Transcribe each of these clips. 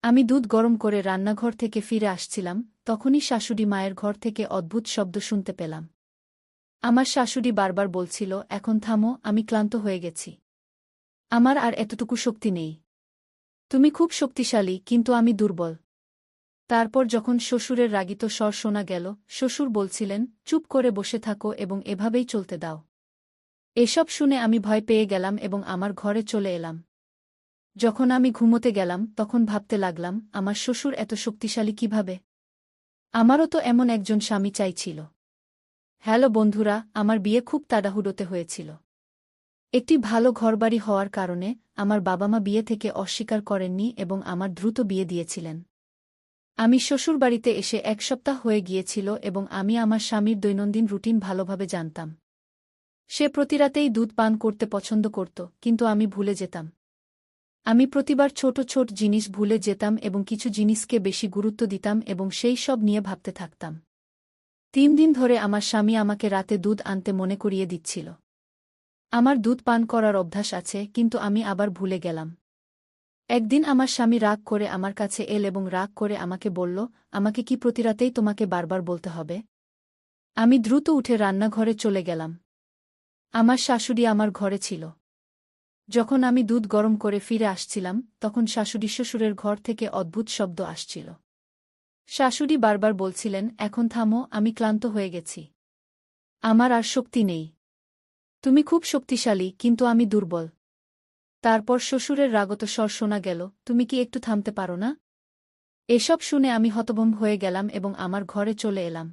আমি দুধ গরম করে রান্নাঘর থেকে ফিরে আসছিলাম, তখনই শাশুড়ি মায়ের ঘর থেকে অদ্ভুত শব্দ শুনতে পেলাম। আমার শাশুড়ি বারবার বলছিল, এখন থামো, আমি ক্লান্ত হয়ে গেছি। আমার আর এতটুকু শক্তি নেই। তুমি খুব শক্তিশালী, কিন্তু আমি দুর্বল। তারপর যখন শ্বশুরের রাগিত স্বর শোনা গেল, শ্বশুর বলছিলেন, চুপ করে বসে থাকো এবং এভাবেই চলতে দাও। এসব শুনে আমি ভয় পেয়ে গেলাম এবং আমার ঘরে চলে এলাম। যখন আমি ঘুমোতে গেলাম তখন ভাবতে লাগলাম, আমার শ্বশুর এত শক্তিশালী কিভাবে? আমারও তো এমন একজন স্বামী চাইছিল। হ্যালো বন্ধুরা, আমার বিয়ে খুব তাড়াহুড়োতে হয়েছিল। একটি ভালো ঘরবাড়ি হওয়ার কারণে আমার বাবা মা বিয়ে থেকে অস্বীকার করেননি এবং আমার দ্রুত বিয়ে দিয়েছিলেন। আমি শ্বশুরবাড়িতে এসে 1 সপ্তাহ হয়ে গিয়েছিল এবং আমি আমার স্বামীর দৈনন্দিন রুটিন ভালোভাবে জানতাম। সে প্রতিরাতেই দুধ পান করতে পছন্দ করত, কিন্তু আমি ভুলে যেতাম। আমি প্রতিবার ছোট ছোট জিনিস ভুলে যেতাম এবং কিছু জিনিসকে বেশি গুরুত্ব দিতাম এবং সেই সব নিয়ে ভাবতে থাকতাম। 3 দিন ধরে আমার স্বামী আমাকে রাতে দুধ আনতে মনে করিয়ে দিচ্ছিল। আমার দুধ পান করার অভ্যাস আছে, কিন্তু আমি আবার ভুলে গেলাম। একদিন আমার স্বামী রাগ করে আমার কাছে এল এবং রাগ করে আমাকে বলল, আমাকে কি প্রতিরাতেই তোমাকে বারবার বলতে হবে? আমি দ্রুত উঠে রান্নাঘরে চলে গেলাম। আমার শাশুড়ি আমার ঘরে ছিল। যখন আমি দুধ গরম করে ফিরে আসছিলাম, তখন শাশুড়ি শ্বশুরের ঘর থেকে অদ্ভুত শব্দ আসছিল। শাশুড়ি বারবার বলছিলেন, এখন থামো, আমি ক্লান্ত হয়ে গেছি। আমার আর শক্তি নেই। তুমি খুব শক্তিশালী, কিন্তু আমি দুর্বল। তারপর শ্বশুরের রাগত স্বর শোনা গেল, তুমি কি একটু থামতে পারো না? এসব শুনে আমি হতভম্ব হয়ে গেলাম এবং আমার ঘরে চলে এলাম।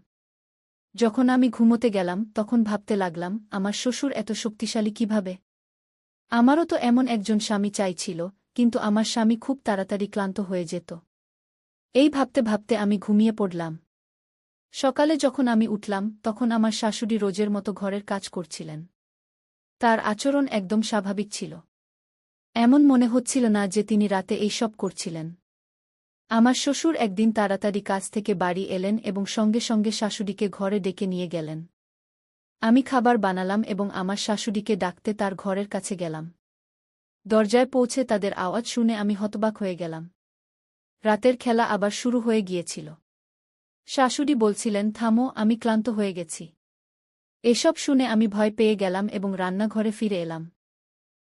যখন আমি ঘুমোতে গেলাম তখন ভাবতে লাগলাম, আমার শ্বশুর এত শক্তিশালী কিভাবে? আমারও তো এমন একজন স্বামী চাইছিল, কিন্তু আমার স্বামী খুব তাড়াতাড়ি ক্লান্ত হয়ে যেত। এই ভাবতে ভাবতে আমি ঘুমিয়ে পড়লাম। সকালে যখন আমি উঠলাম তখন আমার শাশুড়ি রোজের মতো ঘরের কাজ করছিলেন। তার আচরণ একদম স্বাভাবিক ছিল। এমন মনে হচ্ছিল না যে তিনি রাতে এই সব করছিলেন। আমার শ্বশুর একদিন তাড়াতাড়ি কাজ থেকে বাড়ি এলেন এবং সঙ্গে সঙ্গে শাশুড়িকে ঘরে ডেকে নিয়ে গেলেন। আমি খাবার বানালাম এবং আমার শাশুড়িকে ডাকতে তার ঘরের কাছে গেলাম। দরজায় পৌঁছে তাদের আওয়াজ শুনে আমি হতবাক হয়ে গেলাম। রাতের খেলা আবার শুরু হয়ে গিয়েছিল। শাশুড়ি বলছিলেন, থামো, আমি ক্লান্ত হয়ে গেছি। এসব শুনে আমি ভয় পেয়ে গেলাম এবং রান্নাঘরে ফিরে এলাম।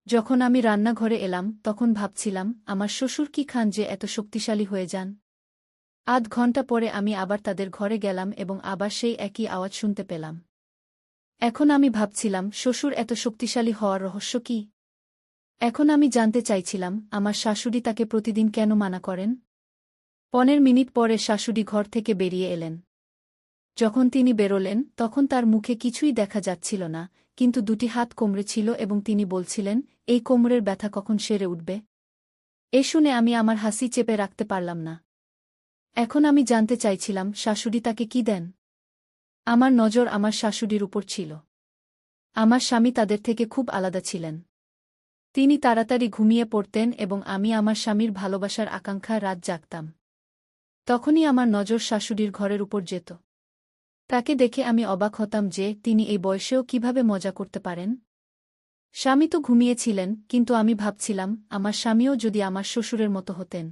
যখন আমি রান্নাঘরে এলাম তখন ভাবছিলাম, আমার শ্বশুর কি খান যে এত শক্তিশালী হয়ে যান? আধ ঘন্টা পরে আমি আবার তাদের ঘরে গেলাম এবং আবার সেই একই আওয়াজ শুনতে পেলাম। এখন আমি ভাবছিলাম, শ্বশুর এত শক্তিশালী হওয়ার রহস্য কি? এখন আমি জানতে চাইছিলাম, আমার শাশুড়ি তাকে প্রতিদিন কেন মানা করেন? 15 মিনিট পরে শাশুড়ি ঘর থেকে বেরিয়ে এলেন। যখন তিনি বেরোলেন তখন তার মুখে কিছুই দেখা যাচ্ছিল না, কিন্তু 2টি হাত কোমরে ছিল এবং তিনি বলছিলেন, এই কোমরের ব্যথা কখন সেরে উঠবে? এ শুনে আমি আমার হাসি চেপে রাখতে পারলাম না। এখন আমি জানতে চাইছিলাম, শাশুড়ি তাকে কি দেন? আমার নজর আমার শাশুড়ির উপর ছিল। আমার স্বামী তাদের থেকে খুব আলাদা ছিলেন। তিনি তাড়াতাড়ি ঘুমিয়ে পড়তেন এবং আমি আমার স্বামীর ভালোবাসার আকাঙ্ক্ষা রাত জাগতাম। তখনই আমার নজর শাশুড়ির ঘরের উপর যেত। তাকে দেখে আমি অবাক হতাম যে তিনি এই বয়সেও কিভাবে মজা করতে পারেন। স্বামী তো ঘুমিয়েছিলেন, কিন্তু আমি ভাবছিলাম, আমার স্বামীও যদি আমার শ্বশুরের মতো হতেন।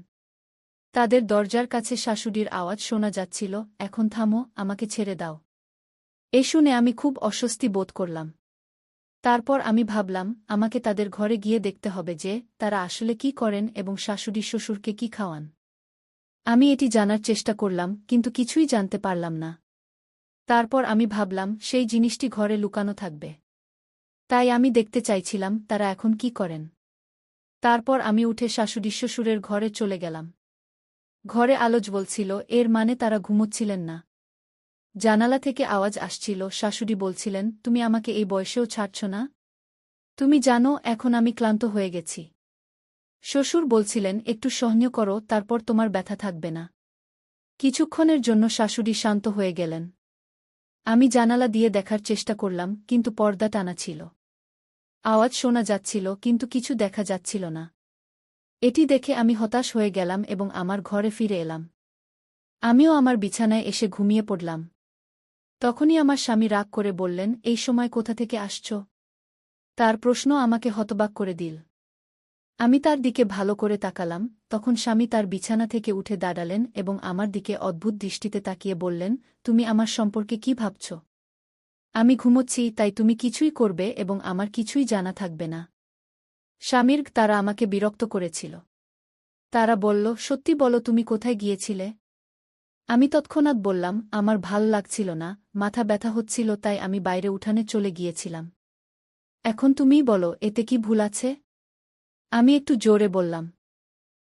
তাদের দরজার কাছে শাশুড়ির আওয়াজ শোনা যাচ্ছিল, এখন থামো, আমাকে ছেড়ে দাও। এ শুনে আমি খুব অস্বস্তি বোধ করলাম। তারপর আমি ভাবলাম, আমাকে তাদের ঘরে গিয়ে দেখতে হবে যে তারা আসলে কি করেন এবং শাশুড়ি শ্বশুরকে কি খাওয়ান। আমি এটি জানার চেষ্টা করলাম, কিন্তু কিছুই জানতে পারলাম না। তারপর আমি ভাবলাম, সেই জিনিসটি ঘরে লুকানো থাকবে। তাই আমি দেখতে চাইছিলাম তারা এখন কি করেন। তারপর আমি উঠে শাশুড়ি শ্বশুরের ঘরে চলে গেলাম। ঘরে আলো জ্বলছিল, এর মানে তারা ঘুমোচ্ছিলেন না। জানালা থেকে আওয়াজ আসছিল, শাশুড়ি বলছিলেন, তুমি আমাকে এই বয়সেও ছাড়ছ না? তুমি জানো এখন আমি ক্লান্ত হয়ে গেছি। শ্বশুর বলছিলেন, একটু সহ্য করো, তারপর তোমার ব্যথা থাকবে না। কিছুক্ষণের জন্য শাশুড়ি শান্ত হয়ে গেলেন। আমি জানালা দিয়ে দেখার চেষ্টা করলাম, কিন্তু পর্দা টানা ছিল। আওয়াজ শোনা যাচ্ছিল, কিন্তু কিছু দেখা যাচ্ছিল না। এটি দেখে আমি হতাশ হয়ে গেলাম এবং আমার ঘরে ফিরে এলাম। আমিও আমার বিছানায় এসে ঘুমিয়ে পড়লাম। তখনই আমার স্বামী রাগ করে বললেন, এই সময় কোথা থেকে আসছ? তার প্রশ্ন আমাকে হতবাক করে দিল। আমি তার দিকে ভালো করে তাকালাম, তখন স্বামী তার বিছানা থেকে উঠে দাঁড়ালেন এবং আমার দিকে অদ্ভুত দৃষ্টিতে তাকিয়ে বললেন, তুমি আমার সম্পর্কে কি ভাবছ? আমি ঘুমোচ্ছি, তাই তুমি কিছুই করবে এবং আমার কিছুই জানা থাকবে না। স্বামীর তারা আমাকে বিরক্ত করেছিল। তারা বলল, সত্যি বলো তুমি কোথায় গিয়েছিলে? আমি তৎক্ষণাৎ বললাম, আমার ভাল লাগছিল না, মাথা ব্যথা হচ্ছিল, তাই আমি বাইরে উঠানে চলে গিয়েছিলাম। এখন তুমিই বলো, এতে কি ভুল আছে? আমি একটু জোরে বললাম।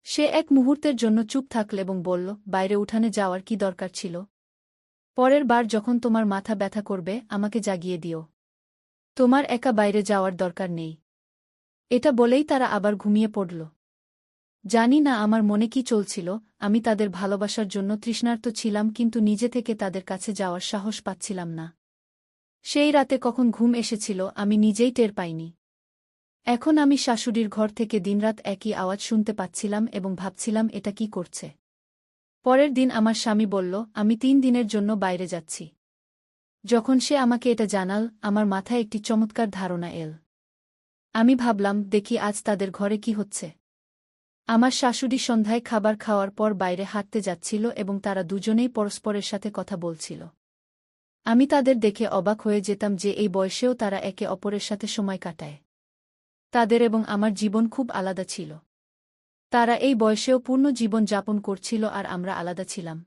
সে এক মুহূর্তের জন্য চুপ থাকল এবং বলল, বাইরে উঠানে যাওয়ার কি দরকার ছিল? পরের বার যখন তোমার মাথা ব্যথা করবে আমাকে জাগিয়ে দিও। তোমার একা বাইরে যাওয়ার দরকার নেই। এটা বলেই তারা আবার ঘুমিয়ে পড়ল। জানি না আমার মনে কি চলছিল, আমি তাদের ভালোবাসার জন্য তৃষ্ণার্ত ছিলাম, কিন্তু নিজে থেকে তাদের কাছে যাওয়ার সাহস পাচ্ছিলাম না। সেই রাতে কখন ঘুম এসেছিল আমি নিজেই টের পাইনি। এখন আমি শাশুড়ির ঘর থেকে দিনরাত একই আওয়াজ শুনতে পাচ্ছিলাম এবং ভাবছিলাম এটা কি করছে। পরের দিন আমার স্বামী বলল, আমি 3 দিনের জন্য বাইরে যাচ্ছি। যখন সে আমাকে এটা জানাল, আমার মাথায় একটি চমৎকার ধারণা এল। আমি ভাবলাম, দেখি আজ তাদের ঘরে কি হচ্ছে। আমার শাশুড়ি সন্ধ্যায় খাবার খাওয়ার পর বাইরে হাঁটতে যাচ্ছিল এবং তারা দুজনেই পরস্পরের সাথে কথা বলছিল। আমি তাদের দেখে অবাক হয়ে যেতাম যে এই বয়সেও তারা একে অপরের সাথে সময় কাটায়। তাদের এবং আমার জীবন খুব আলাদা ছিল। তারা এই বয়সেও পূর্ণ জীবন যাপন করছিল আর আমরা আলাদা ছিলাম।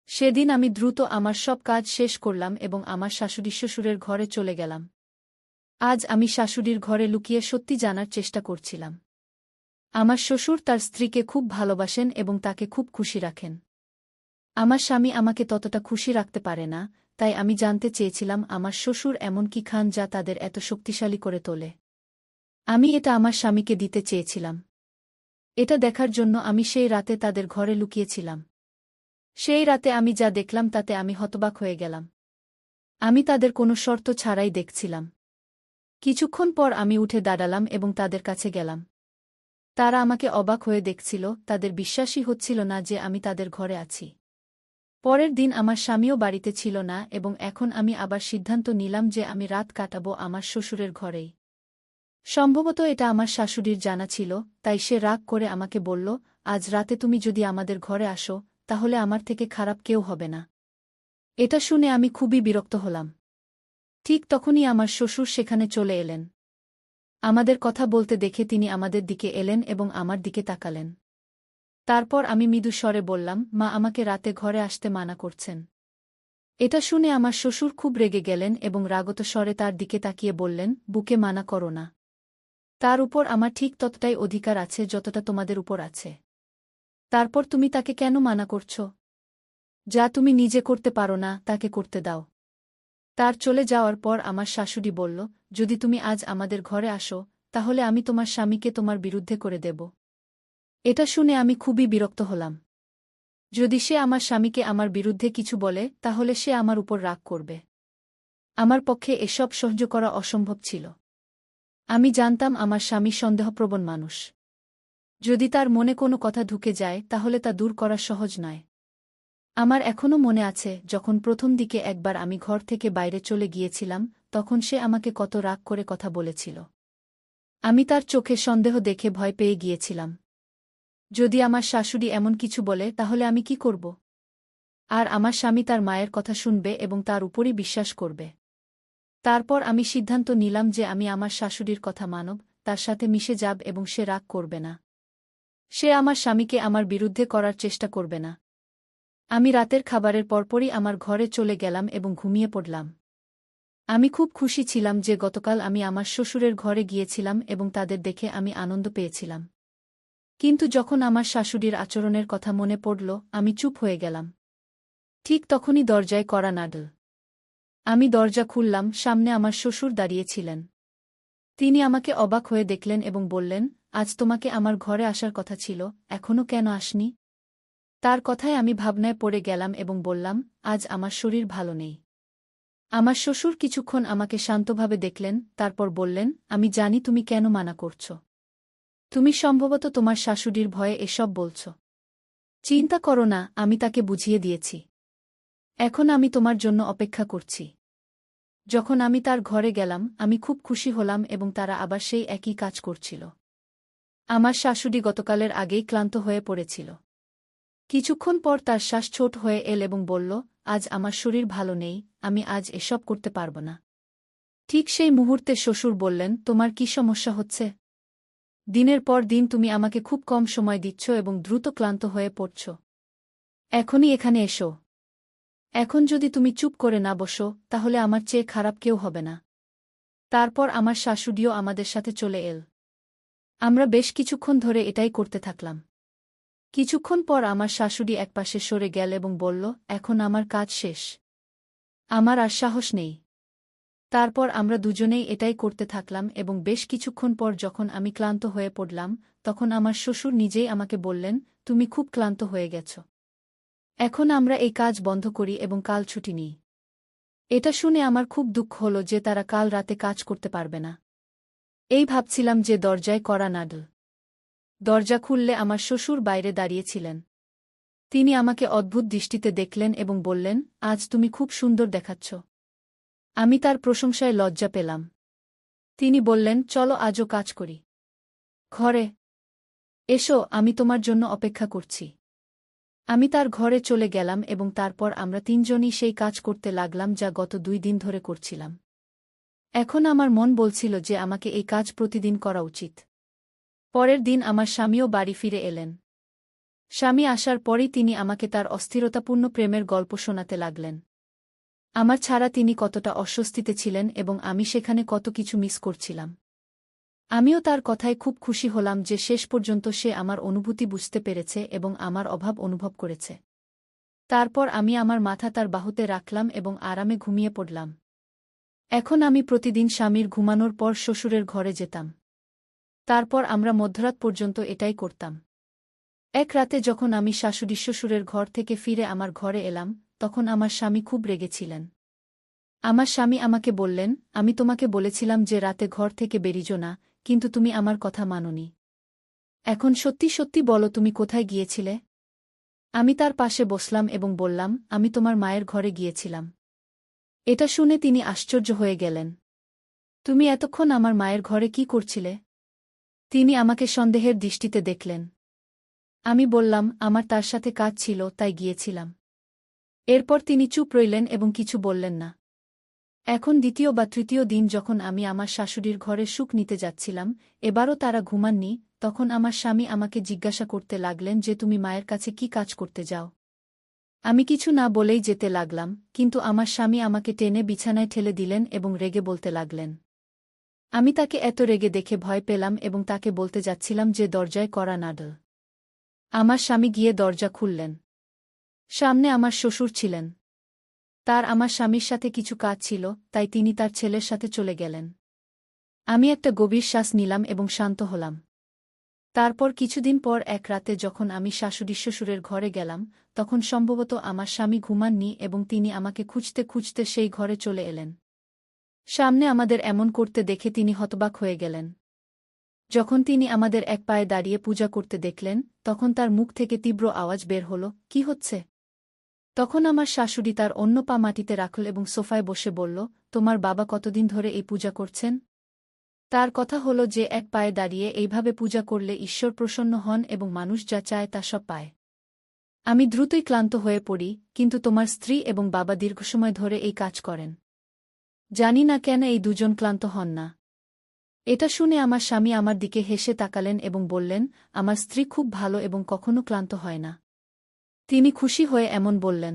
সেদিন আমি দ্রুত আমার সব কাজ শেষ করলাম এবং আমার শাশুড়ি শ্বশুরের ঘরে চলে গেলাম। আজ আমি শাশুড়ির ঘরে লুকিয়ে সত্যি জানার চেষ্টা করছিলাম। আমার শ্বশুর তার স্ত্রীকে খুব ভালোবাসেন এবং তাকে খুব খুশি রাখেন। আমার স্বামী আমাকে ততটা খুশি রাখতে পারে না, তাই আমি জানতে চেয়েছিলাম আমার শ্বশুর এমন কি খান যা তাদের এত শক্তিশালী করে তোলে। আমি এটা আমার স্বামীকে দিতে চেয়েছিলাম। এটা দেখার জন্য আমি সেই রাতে তাদের ঘরে লুকিয়েছিলাম। সেই রাতে আমি যা দেখলাম তাতে আমি হতবাক হয়ে গেলাম। আমি তাদের কোনো শর্ত ছাড়াই দেখছিলাম। কিছুক্ষণ পর আমি উঠে দাঁড়ালাম এবং তাদের কাছে গেলাম। তারা আমাকে অবাক হয়ে দেখছিল, তাদের বিশ্বাসই হচ্ছিল না যে আমি তাদের ঘরে আছি। পরের দিন আমার স্বামীও বাড়িতে ছিল না এবং এখন আমি আবার সিদ্ধান্ত নিলাম যে আমি রাত কাটাবো আমার শ্বশুরের ঘরেই। সম্ভবত এটা আমার শাশুড়ির জানা ছিল, তাই সে রাগ করে আমাকে বলল, আজ রাতে তুমি যদি আমাদের ঘরে আসো, তাহলে আমার থেকে খারাপ কেউ হবে না। এটা শুনে আমি খুবই বিরক্ত হলাম। ঠিক তখনই আমার শ্বশুর সেখানে চলে এলেন। আমাদের কথা বলতে দেখে তিনি আমাদের দিকে এলেন এবং আমার দিকে তাকালেন। তারপর আমি মৃদু স্বরে বললাম, মা আমাকে রাতে ঘরে আসতে মানা করছেন। এটা শুনে আমার শ্বশুর খুব রেগে গেলেন এবং রাগত স্বরে তার দিকে তাকিয়ে বললেন, বুকে মানা করো না। তার উপর আমার ঠিক ততটাই অধিকার আছে যতটা তোমাদের উপর আছে। তারপর তুমি তাকে কেন মানা করছ? যা তুমি নিজে করতে পারো না তাকে করতে দাও। তার চলে যাওয়ার পর আমার শাশুড়ি বলল, যদি তুমি আজ আমাদের ঘরে আসো, তাহলে আমি তোমার স্বামীকে তোমার বিরুদ্ধে করে দেব। এটা শুনে আমি খুবই বিরক্ত হলাম। যদি সে আমার স্বামীকে আমার বিরুদ্ধে কিছু বলে, তাহলে সে আমার উপর রাগ করবে। আমার পক্ষে এসব সহ্য করা অসম্ভব ছিল। আমি জানতাম আমার স্বামী সন্দেহপ্রবণ মানুষ। যদি তার মনে কোনো কথা ঢুকে যায় তাহলে তা দূর করা সহজ নয়। আমার এখনও মনে আছে, যখন প্রথম দিকে একবার আমি ঘর থেকে বাইরে চলে গিয়েছিলাম, তখন সে আমাকে কত রাগ করে কথা বলেছিল। আমি তার চোখে সন্দেহ দেখে ভয় পেয়ে গিয়েছিলাম। যদি আমার শাশুড়ি এমন কিছু বলে তাহলে আমি কি করব? আর আমার স্বামী তার মায়ের কথা শুনবে এবং তার উপরই বিশ্বাস করবে। তারপর আমি সিদ্ধান্ত নিলাম যে আমি আমার শাশুড়ির কথা মানব, তার সাথে মিশে যাব এবং সে রাগ করবে না। সে আমার স্বামীকে আমার বিরুদ্ধে করার চেষ্টা করবে না। আমি রাতের খাবারের পরপরই আমার ঘরে চলে গেলাম এবং ঘুমিয়ে পড়লাম। আমি খুব খুশি ছিলাম যে গতকাল আমি আমার শ্বশুরের ঘরে গিয়েছিলাম এবং তাদের দেখে আমি আনন্দ পেয়েছিলাম। কিন্তু যখন আমার শাশুড়ির আচরণের কথা মনে পড়ল, আমি চুপ হয়ে গেলাম। ঠিক তখনই দরজায় কড়া নাড়ল। আমি দরজা খুললাম, সামনে আমার শ্বশুর দাঁড়িয়েছিলেন। তিনি আমাকে অবাক হয়ে দেখলেন এবং বললেন, আজ তোমাকে আমার ঘরে আসার কথা ছিল, এখনও কেন আসনি? তার কথায় আমি ভাবনায় পড়ে গেলাম এবং বললাম, আজ আমার শরীর ভালো নেই। আমার শ্বশুর কিছুক্ষণ আমাকে শান্তভাবে দেখলেন, তারপর বললেন, আমি জানি তুমি কেন মানা করছ। তুমি সম্ভবত তোমার শাশুড়ির ভয়ে এসব বলছ। চিন্তা করো না, আমি তাকে বুঝিয়ে দিয়েছি। এখন আমি তোমার জন্য অপেক্ষা করছি। যখন আমি তার ঘরে গেলাম, আমি খুব খুশি হলাম এবং তারা আবার সেই একই কাজ করছিল। আমার শাশুড়ি গতকালের আগেই ক্লান্ত হয়ে পড়েছিল। কিছুক্ষণ পর তার শ্বাস ছোট হয়ে এল এবং বলল, আজ আমার শরীর ভালো নেই, আমি আজ এসব করতে পারব না। ঠিক সেই মুহূর্তে শ্বশুর বললেন, তোমার কি সমস্যা হচ্ছে? দিনের পর দিন তুমি আমাকে খুব কম সময় দিচ্ছ এবং দ্রুত ক্লান্ত হয়ে পড়ছ। এখনই এখানে এসো। এখন যদি তুমি চুপ করে না বসো, তাহলে আমার চেয়ে খারাপ কেউ হবে না। তারপর আমার শাশুড়িও আমাদের সাথে চলে এল। আমরা বেশ কিছুক্ষণ ধরে এটাই করতে থাকলাম। কিছুক্ষণ পর আমার শাশুড়ি একপাশে সরে গেল এবং বলল, এখন আমার কাজ শেষ। আমার আর সাহস নেই। তারপর আমরা দুজনেই এটাই করতে থাকলাম এবং বেশ কিছুক্ষণ পর যখন আমি ক্লান্ত হয়ে পড়লাম, তখন আমার শ্বশুর নিজেই আমাকে বললেন, তুমি খুব ক্লান্ত হয়ে গেছ। এখন আমরা এই কাজ বন্ধ করি এবং কাল ছুটি নিই। এটা শুনে আমার খুব দুঃখ হল যে তারা কাল রাতে কাজ করতে পারবে না। এই ভাবছিলাম যে দরজায় কড়া নাড়ল। দরজা খুললে আমার শ্বশুর বাইরে দাঁড়িয়েছিলেন। তিনি আমাকে অদ্ভুত দৃষ্টিতে দেখলেন এবং বললেন, আজ তুমি খুব সুন্দর দেখাচ্ছ। আমি তার প্রশংসায় লজ্জা পেলাম। তিনি বললেন, চলো আজও কাজ করি। ঘরে এসো, আমি তোমার জন্য অপেক্ষা করছি। আমি তার ঘরে চলে গেলাম এবং তারপর আমরা তিনজনই সেই কাজ করতে লাগলাম যা গত 2 দিন ধরে করছিলাম। এখন আমার মন বলছিল যে আমাকে এই কাজ প্রতিদিন করা উচিত। পরের দিন আমার স্বামীও বাড়ি ফিরে এলেন। স্বামী আসার পরই তিনি আমাকে তার অস্থিরতাপূর্ণ প্রেমের গল্প শোনাতে লাগলেন। আমার ছাড়া তিনি কতটা অস্বস্তিতে ছিলেন এবং আমি সেখানে কত কিছু মিস করছিলাম। আমিও তার কথায় খুব খুশি হলাম যে শেষ পর্যন্ত সে আমার অনুভূতি বুঝতে পেরেছে এবং আমার অভাব অনুভব করেছে। তারপর আমি আমার মাথা তার বাহুতে রাখলাম এবং আরামে ঘুমিয়ে পড়লাম। এখন আমি প্রতিদিন স্বামীর ঘুমানোর পর শ্বশুরের ঘরে যেতাম। তারপর আমরা মধ্যরাত পর্যন্ত এটাই করতাম। এক রাতে যখন আমি শাশুড়ি শ্বশুরের ঘর থেকে ফিরে আমার ঘরে এলাম, তখন আমার স্বামী খুব রেগেছিলেন। আমার স্বামী আমাকে বললেন, আমি তোমাকে বলেছিলাম যে রাতে ঘর থেকে বেরিজো না, কিন্তু তুমি আমার কথা মানোনি। এখন সত্যি সত্যি বলো তুমি কোথায় গিয়েছিলে? আমি তার পাশে বসলাম এবং বললাম, আমি তোমার মায়ের ঘরে গিয়েছিলাম। এটা শুনে তিনি আশ্চর্য হয়ে গেলেন। তুমি এতক্ষণ আমার মায়ের ঘরে কি করছিলে? তিনি আমাকে সন্দেহের দৃষ্টিতে দেখলেন। আমি বললাম, আমার তার সাথে কাজ ছিল, তাই গিয়েছিলাম। এরপর তিনি চুপ রইলেন এবং কিছু বললেন না। এখন দ্বিতীয় বা তৃতীয় দিন যখন আমি আমার শাশুড়ির ঘরে সুখ নিতে যাচ্ছিলাম, এবারও তারা ঘুমাননি, তখন আমার স্বামী আমাকে জিজ্ঞাসা করতে লাগলেন যে তুমি মায়ের কাছে কি কাজ করতে যাও? আমি কিছু না বলেই যেতে লাগলাম, কিন্তু আমার স্বামী আমাকে টেনে বিছানায় ঠেলে দিলেন এবং রেগে বলতে লাগলেন। আমি তাকে এত রেগে দেখে ভয় পেলাম এবং তাকে বলতে যাচ্ছিলাম যে দরজায় কড়া নাড়ল। আমার স্বামী গিয়ে দরজা খুললেন। সামনে আমার শ্বশুর ছিলেন। তার আমার স্বামীর সাথে কিছু কাজ ছিল, তাই তিনি তার ছেলের সাথে চলে গেলেন। আমি একটা গভীর শ্বাস নিলাম এবং শান্ত হলাম। তারপর কিছুদিন পর এক রাতে যখন আমি শাশুড়ি শ্বশুরের ঘরে গেলাম, তখন সম্ভবত আমার স্বামী ঘুমাননি এবং তিনি আমাকে খুঁজতে খুঁজতে সেই ঘরে চলে এলেন। সামনে আমাদের এমন করতে দেখে তিনি হতবাক হয়ে গেলেন। যখন তিনি আমাদের এক পায়ে দাঁড়িয়ে পূজা করতে দেখলেন, তখন তার মুখ থেকে তীব্র আওয়াজ বের হল, কি হচ্ছে? তখন আমার শাশুড়ি তার অন্য পা মাটিতে রাখল এবং সোফায় বসে বলল, তোমার বাবা কতদিন ধরে এই পূজা করছেন? তার কথা হল যে এক পায়ে দাঁড়িয়ে এইভাবে পূজা করলে ঈশ্বর প্রসন্ন হন এবং মানুষ যা চায় তা সব পায়। আমি দ্রুতই ক্লান্ত হয়ে পড়ি, কিন্তু তোমার স্ত্রী এবং বাবা দীর্ঘসময় ধরে এই কাজ করেন। জানি না কেন এই দুজন ক্লান্ত হন না। এটা শুনে আমার স্বামী আমার দিকে হেসে তাকালেন এবং বললেন, আমার স্ত্রী খুব ভালো এবং কখনো ক্লান্ত হয় না। তিনি খুশি হয়ে এমন বললেন।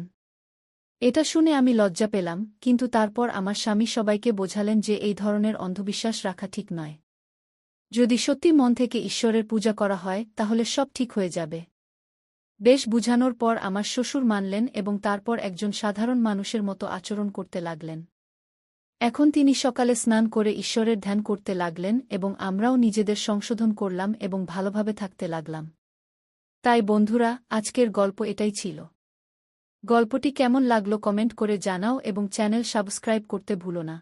এটা শুনে আমি লজ্জা পেলাম, কিন্তু তারপর আমার স্বামী সবাইকে বোঝালেন যে এই ধরনের অন্ধবিশ্বাস রাখা ঠিক নয়। যদি সত্যি মন থেকে ঈশ্বরের পূজা করা হয় তাহলে সব ঠিক হয়ে যাবে। বেশ বুঝানোর পর আমার শ্বশুর মানলেন এবং তারপর একজন সাধারণ মানুষের মতো আচরণ করতে লাগলেন। এখন তিনি সকালে স্নান করে ঈশ্বরের ধ্যান করতে লাগলেন এবং আমরাও নিজেদের সংশোধন করলাম এবং ভালোভাবে থাকতে লাগলাম। তাই বন্ধুরা, আজকের গল্প এটাই ছিল। গল্পটি কেমন লাগলো কমেন্ট করে জানাও এবং চ্যানেল সাবস্ক্রাইব করতে ভুলো না।